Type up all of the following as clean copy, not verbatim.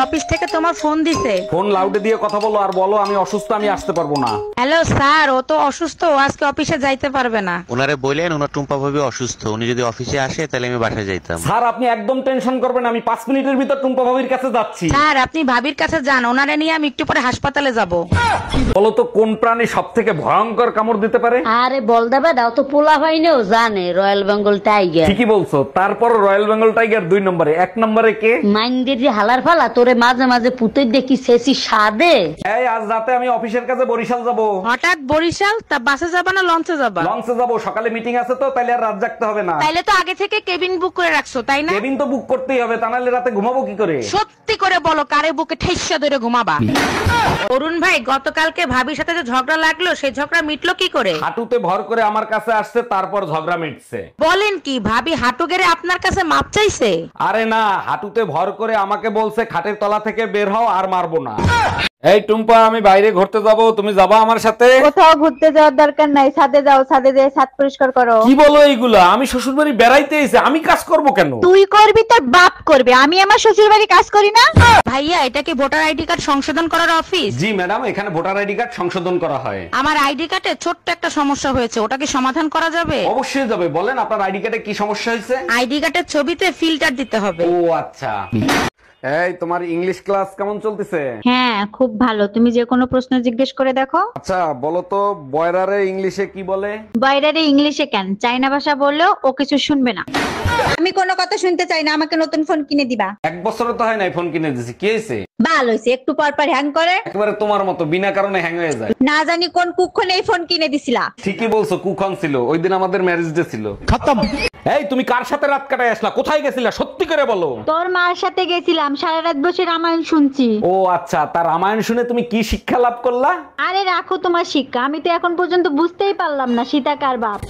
Office থেকে তোমার phone দিছে। ফোন লাউডে দিয়ে কথা বলো আর বলো আমি অসুস্থ, আমি আসতে পারবো না। হ্যালো স্যার, ও তো অসুস্থ, ও আজকে অফিসে যাইতে পারবে না। ওনারে বললেন ওনার টুম্পা ভাবি অসুস্থ, উনি যদি অফিসে আসে তাহলে আমি বাসায় যাইতাম। স্যার আপনি একদম টেনশন করবেন, আমি 5 মিনিটের ভিতর টুম্পা ভাবির কাছে যাচ্ছি। স্যার আপনি ভাবির কাছে যান, ওনারে নিয়ে আমি একটু পরে হাসপাতালে যাব। বলো তো কোন প্রাণী সব থেকে ভয়ঙ্কর কামড় দিতে পারে? আরে বল দেবে দাও তো, পোলা ভাইনেও জানে রয়্যাল বেঙ্গল টাইগার। ঠিকই বলছো, তারপর রয়্যাল বেঙ্গল টাইগার 2 নম্বরে, 1 নম্বরে কে? মাইন্ডের যে হালার ফালা তোরে মাঝে মাঝে পুতে দেখি শেষি সাদে। এই আজ রাতে আমি অফিসের কাছে বরিশাল যাব। হঠাৎ বরিশাল? তা বাসে যাবা না লঞ্চে যাবা? লঞ্চে যাব, সকালে মিটিং আছে তো, তাইলে আর রাত জাগতে হবে না। তাইলে তো আগে থেকে কেবিন বুক করে রাখছো তাই না? কেবিন তো বুক করতেই হবে, তা নাহলে রাতে ঘুমাবো কি করে? সত্যি করে বলো, কারে বুকে ঠেসা ধরে ঘুমাবা? অরুণ ভাই, গতকালকে ভাবির সাথে যে ঝগড়া লাগলো সেই ঝগড়া মিটলো কি করে? হাঁটুতে ভর করে আমার কাছে আসছে, তারপর ঝগড়া মিটছে। বলেন কি, ভাবি হাঁটু গেড়ে আপনার কাছে মাপ চাইছে? আরে না, হাঁটুতে ভর করে আমাকে বলছে খাটের তলা থেকে বের হও, আর মারবো না। এই টুম্পা, আমি বাইরে ঘুরতে যাব, তুমি যাবা আমার সাথে? কোথাও ঘুরতে যাওয়ার দরকার নাই, ছাদে যাও, ছাদে যেয়ে ছাদ পরিষ্কার করো। কি বলো এইগুলা? আমি শ্বশুর বাড়ি বেড়াইতে এসে আমি কাজ করব কেন? তুই করবি, তোর বাপ করবে, আমি আমার শ্বশুর বাড়ি কাজ করি না। ভাইয়া, এটা কি ভোটার আইডি কার্ড সংশোধন করার অফিস? জি ম্যাডাম, এখানে ভোটার আইডি কার্ড সংশোধন করা হয়। আমার আইডি কার্ডে ছোট্ট একটা সমস্যা হয়েছে, ওটা কি সমাধান করা যাবে? অবশ্যই যাবে, বলেন আপনার আইডি কার্ডে কি সমস্যা হয়েছে? আইডি কার্ডের ছবিতে ফিল্টার দিতে হবে। ও আচ্ছা। এই তোমার ইংলিশ ক্লাস কেমন চলতেছে? হ্যাঁ খুব ভালো, তুমি যে কোনো প্রশ্ন জিজ্ঞেস করে দেখো। আচ্ছা বলো তো, বয়রারে ইংলিশে কি বলে? বাইরে ইংলিশে কেন, চাইনা ভাষা বললেও ও কিছু শুনবে না। আমি কোনো কথা শুনতে চাই না, আমাকে নতুন ফোন কিনে দিবা। 1 বছর তো হয় নাই ফোন কিনে দিছি, কি হয়েছে? ভালো হয়েছে, একটু পর পর হ্যাং করে। একেবারে তোমার মতো বিনা কারণে হ্যাং হয়ে যায়। না জানি কোন কুক্ষণে এই ফোন কিনে দিছিলা। ঠিকই বলছো, কুখন ছিল, ওই দিন আমাদের ম্যারেজ ডে ছিল। খতম। এই তুমি কার সাথে রাত কাটায় আসলা? কোথায় গেছিলা সত্যি করে বলো। তোর মার সাথে গেছিলাম, সারা রাত বসে রামায়ণ শুনছি। ও আচ্ছা, তার রামায়ণ শুনে তুমি কি শিক্ষা লাভ করলা? আরে রাখো তোমার শিক্ষা, আমি তো এখন পর্যন্ত বুঝতেই পারলাম না সীতা কার বাপ।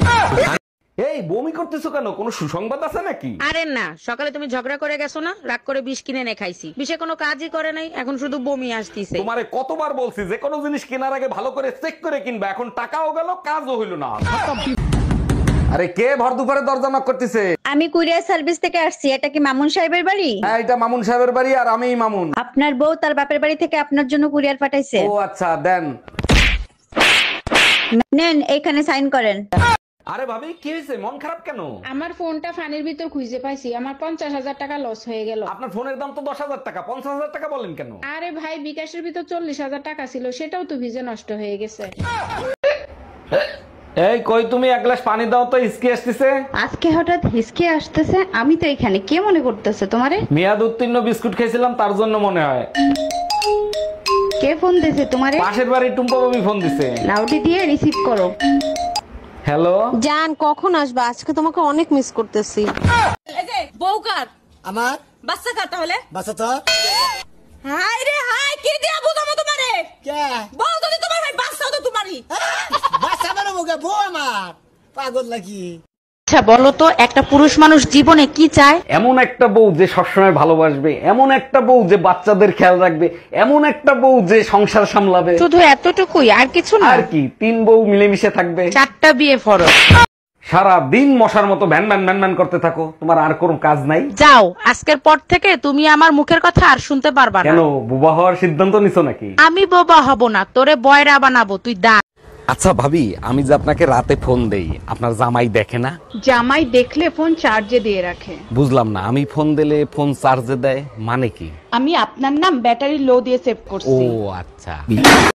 এই বমি করতেছো কেন? কোনো সুসংবাদ আছে নাকি? আরে না, সকালে তুমি ঝগড়া করে গেছো না, রাগ করে বিষ কিনে এনে খাইছি, বিষে কোনো কাজই করে নাই, এখন শুধু বমি আসতিছে। তোমারে কতবার বলছি যে কোনো জিনিস কেনার আগে ভালো করে চেক করে কিনবা, এখন টাকাও গেল কাজও হইল না। আরে কে ভর দুপুরে দরজা নক করতেছে? আমি কুরিয়ার সার্ভিস থেকে আসছি, এটা কি মামুন সাহেবের বাড়ি? হ্যাঁ, এটা মামুন সাহেবের বাড়ি, আর আমিই মামুন। আপনার বউ তার বাপের বাড়ি থেকে আপনার জন্য কুরিয়ার পাঠাইছে। ও আচ্ছা, দেন। নেন, এখানে সাইন করেন। আরে ভাবি, কি হয়েছে? মন খারাপ কেন? আমার ফোনটা ফানির ভিতর খুঁজে পাইছি, আমার 50,000 টাকা লস হয়ে গেল। আপনার ফোনের দাম তো 10,000 টাকা, 50,000 টাকা বলেন কেন? আরে ভাই, বিকাশের ভিতর 40,000 টাকা ছিল, সেটাও তো ভিজে নষ্ট হয়ে গেছে। এই কই তুমি, এক গ্লাস পানি দাও তো, হিসকি আসতেছে। আজকে হঠাৎ হিসকে আসতেছে? আমি তো এখানে, কে মনে করতেছে তোমারে? মেয়াদ উত্তীর্ণ বিস্কুট খেয়েছিলাম, তার জন্য মনে হয়। কে ফোন দিছে তোমারে? পাশের বাড়ি টুম্পা বাবু ফোন দিছে। লাউডি দিয়ে রিসিভ করো। হ্যালো জান, কখন আসবে? আজকে তোমাকে অনেক মিস করতেছি। এই যে বউ কার? আমার। বাচ্চা কার তাহলে? বাচ্চা তো। হাই রে হাই, কি দিয়া বুঝাবো তোমারে? কে? বউ যদি তোমার হয়, বাচ্চাও তো তোমারই। বাচ্চা মানে মুখে বউ আমার, পাগল নাকি? আচ্ছা বলো তো, একটা পুরুষ মানুষ জীবনে কি চায়? এমন একটা বউ যে সবসময় ভালোবাসবে, এমন একটা বউ যে বাচ্চাদের খেয়াল রাখবে, এমন একটা বউ যে সংসার সামলাবে। শুধু এতটুকুই, আর কিছু না? আর কি, 3 বউ মিলেমিশে থাকবে। 4টা বিয়ে ফরজ। সারা দিন মশার মতো ভ্যান ভ্যান ভ্যান ভ্যান করতে থাকো, তোমার আর কোনো কাজ নাই? যাও, আজকের পর থেকে তুমি আমার মুখের কথা আর শুনতে পারবা না। কেন, বোবা হওয়ার সিদ্ধান্ত নিছো নাকি? আমি বোবা হব না, তোরে বয়রা বানাবো, তুই দা। আচ্ছা ভাবি, আমি যে আপনাকে রাতে ফোন দেই, আপনার জামাই দেখে না? জামাই দেখলে ফোন চার্জে দিয়ে রাখে। বুঝলাম না, আমি ফোন দিলে ফোন চার্জে দেয় মানে কি? আমি আপনার নাম ব্যাটারি লো দিয়ে সেভ করছি। ও আচ্ছা।